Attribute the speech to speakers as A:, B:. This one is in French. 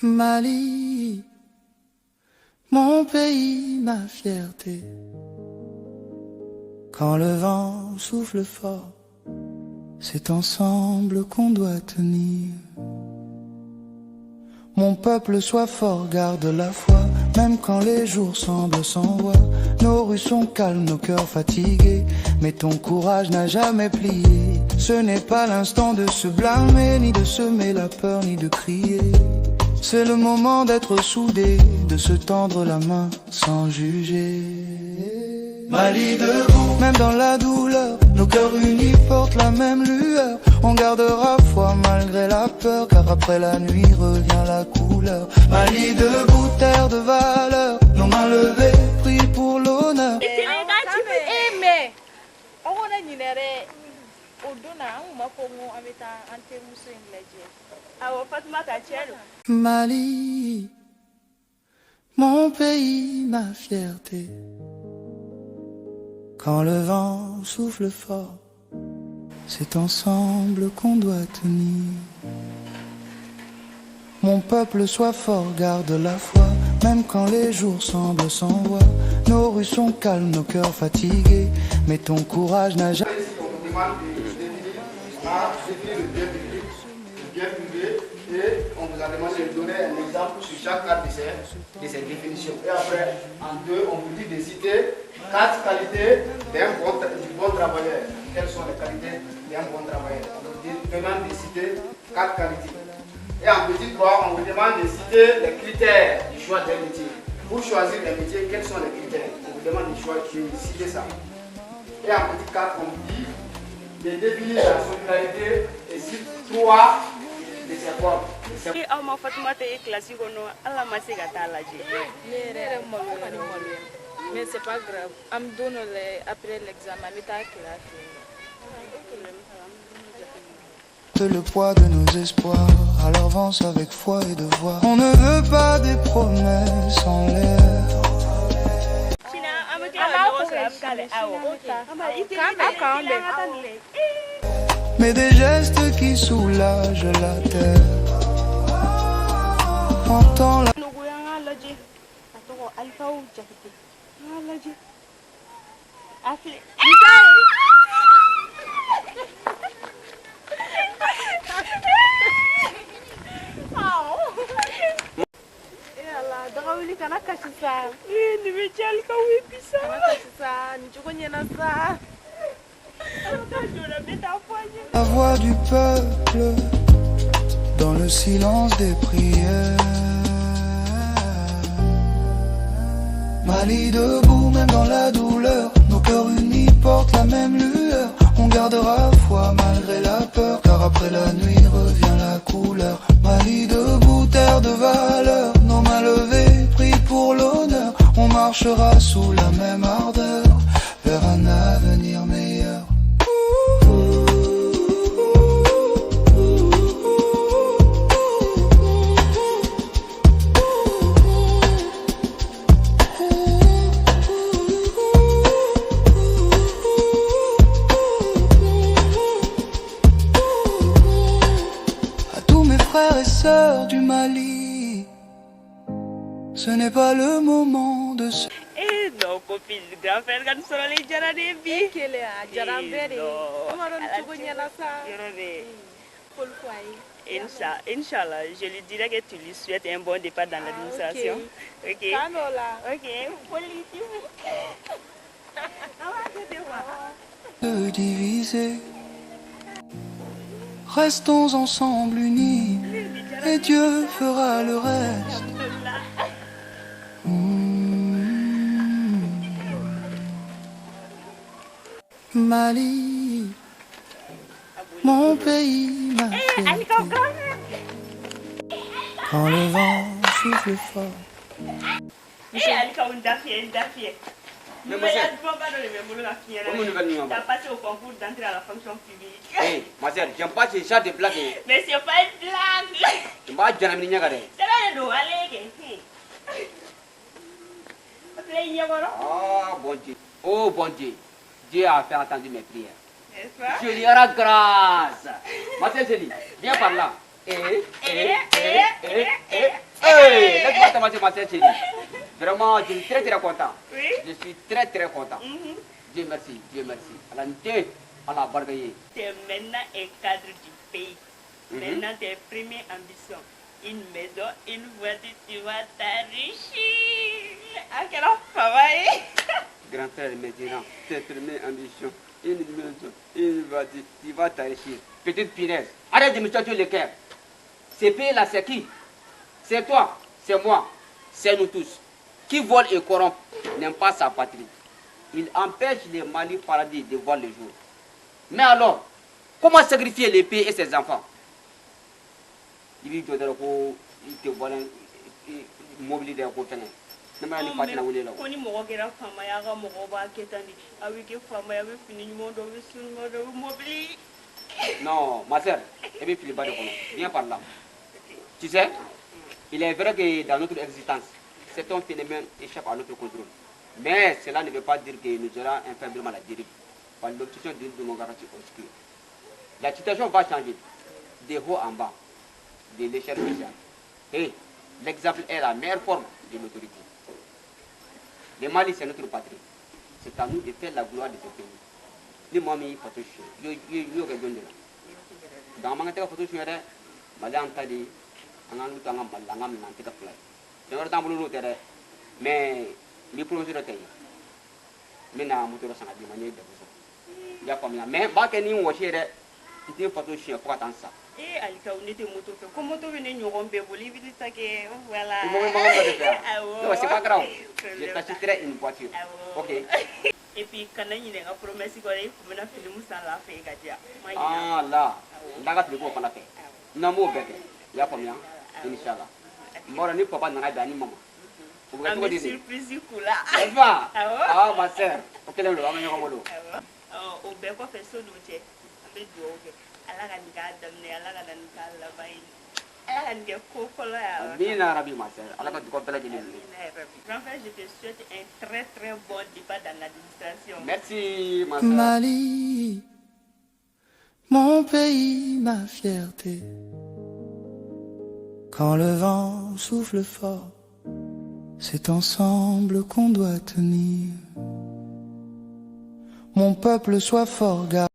A: Mali, mon pays, ma fierté. Quand le vent souffle fort, c'est ensemble qu'on doit tenir. Mon peuple, sois fort, garde la foi, même quand les jours semblent sans voix. Nos rues sont calmes, nos cœurs fatigués, mais ton courage n'a jamais plié. Ce n'est pas l'instant de se blâmer, ni de semer la peur, ni de crier. C'est le moment d'être soudés, de se tendre la main sans juger. Mali debout, même dans la douleur, nos cœurs unis portent la même lueur. On gardera foi malgré la peur, car après la nuit revient la couleur. Mali debout, terre de valeur, nos mains levées, prient pour l'honneur. Mali, mon pays, ma fierté. Quand le vent souffle fort, c'est ensemble qu'on doit tenir. Mon peuple, sois fort, garde la foi, même quand les jours semblent sans voix. Nos rues sont calmes, nos cœurs fatigués, mais ton courage n'a jamais...
B: Et on vous a demandé de donner un exemple sur chaque carte de ces définitions. Et après, en deux, on vous dit de citer 4 qualités du bon travailleur. Quelles sont les qualités d'un bon travailleur? On vous demande de citer 4 qualités. Et en petit 3, on vous demande de citer les critères du choix d'un métier. Pour choisir un métier, quels sont les critères? On vous demande de citer ça. Et en petit 4, on vous dit de définir la solidarité et cite 3 de ses formes.
C: Mais c'est pas grave. On me donne après l'examen.
A: Le poids de nos espoirs, alors avance avec foi et devoir. On ne veut pas des promesses en l'air, mais des gestes qui soulagent la terre. Entends la... La voix du peuple dans le silence des prières. Mali debout, même dans la douleur, nos cœurs unis portent la même lueur. On gardera foi malgré la peur, car après la nuit revient la couleur. Mali debout, terre de valeur, nos mains levées, prient pour l'honneur. On marchera sous la même ardeur, vers un avenir meilleur. Frères et sœurs du Mali, ce n'est pas le moment de se...
D: Eh non, copine, grand-frère, quand nous sommes les Jaradebi. Inch'Allah, je lui dirai que tu lui souhaites un bon départ dans l'administration. Ok.
A: De diviser. Restons ensemble unis, et Dieu fera le reste. Mali, mon pays, ma fierté. Quand le vent souffle fort.
D: Tu as passé au concours d'entrée à la fonction publique.
E: Hé, ma soeur, j'aime pas ces chats de blagues.
D: Mais c'est pas une blague.
E: Tu m'as déjà mis à regarder.
D: C'est là le dos, allez.
E: Ah, bon Dieu. Oh, bon Dieu. Dieu a fait entendre mes prières.
D: N'est-ce pas?
E: Je lui rends grâce. Ma soeur Zélie, viens par là. commencé ma sœur chérie. Vraiment, je suis très très content.
D: Oui.
E: Je suis très très content. Dieu merci, Dieu merci. Allah Dieu, Allah bargaye.
D: Tu es maintenant un cadre du pays. Maintenant, tes premières ambitions. Une maison, une voiture, tu vas t'enrichir. À quelle femme?
E: Grand frère maintenant, tes premières ambitions. Une maison, une voiture, tu vas t'enrichir. Petite punaise, arrête de me torturer le cœur. Ces pays-là, c'est qui? C'est toi, c'est moi, c'est nous tous. Qui vole et corrompt n'aime pas sa patrie. Il empêche les Mali paradis de voir le jour. Mais alors, comment sacrifier les pays et ses enfants? Il dit que il te voit mobiliser au côté. Non, ma soeur, viens par là. Tu sais, il est vrai que dans notre existence, certains phénomènes échappent à notre contrôle. Mais cela ne veut pas dire que nous aurons infaillement la dérive par l'obsession d'une démocratie obscure. La situation va changer de haut en bas, de l'échelle sociale. Et l'exemple est la meilleure forme de l'autorité. Le Mali, c'est notre patrie. C'est à nous de faire la gloire de ce pays. Les mamies, photo chien, yo gagne de là. Dans ma tête, photo chien, madame Tadi, on a lu dans un balangam dans tes fly. C'est un temps pour nous terre, mais les projets de taille. Mais na moto sang di manière de ça. Ya comme mais ba que ni wo chere, tu photo chien pour attendre ça.
D: Eh, Alika, on était moto. Comment tu venais nous romper pour lui, voilà.
E: Non, c'est pas grave. Je t'achèterai une voiture. Ok.
D: Et puis, quand il y a une promesse, il faut un film sans la faire.
E: Ah là, là, tu peux pas la faire. Non, moi, bébé. Ya combien? Inch'Allah. Moi, je ne peux pas dans la dernière maman. Vous
D: voyez ce que je dis? Surprise, là.
E: C'est pas. Ah, ma soeur. Ok, là, on va venir au boulot.
D: Au bec, on fait ça, nous, tiens.
E: Bien arabe, ma soeur. Alors que tu comprends la délire.
D: Grand frère, je te souhaite un très très bon départ dans l'administration.
E: Merci, ma soeur.
A: Mali, mon pays, ma fierté. Quand le vent souffle fort, c'est ensemble qu'on doit tenir. Mon peuple, sois fort, gars.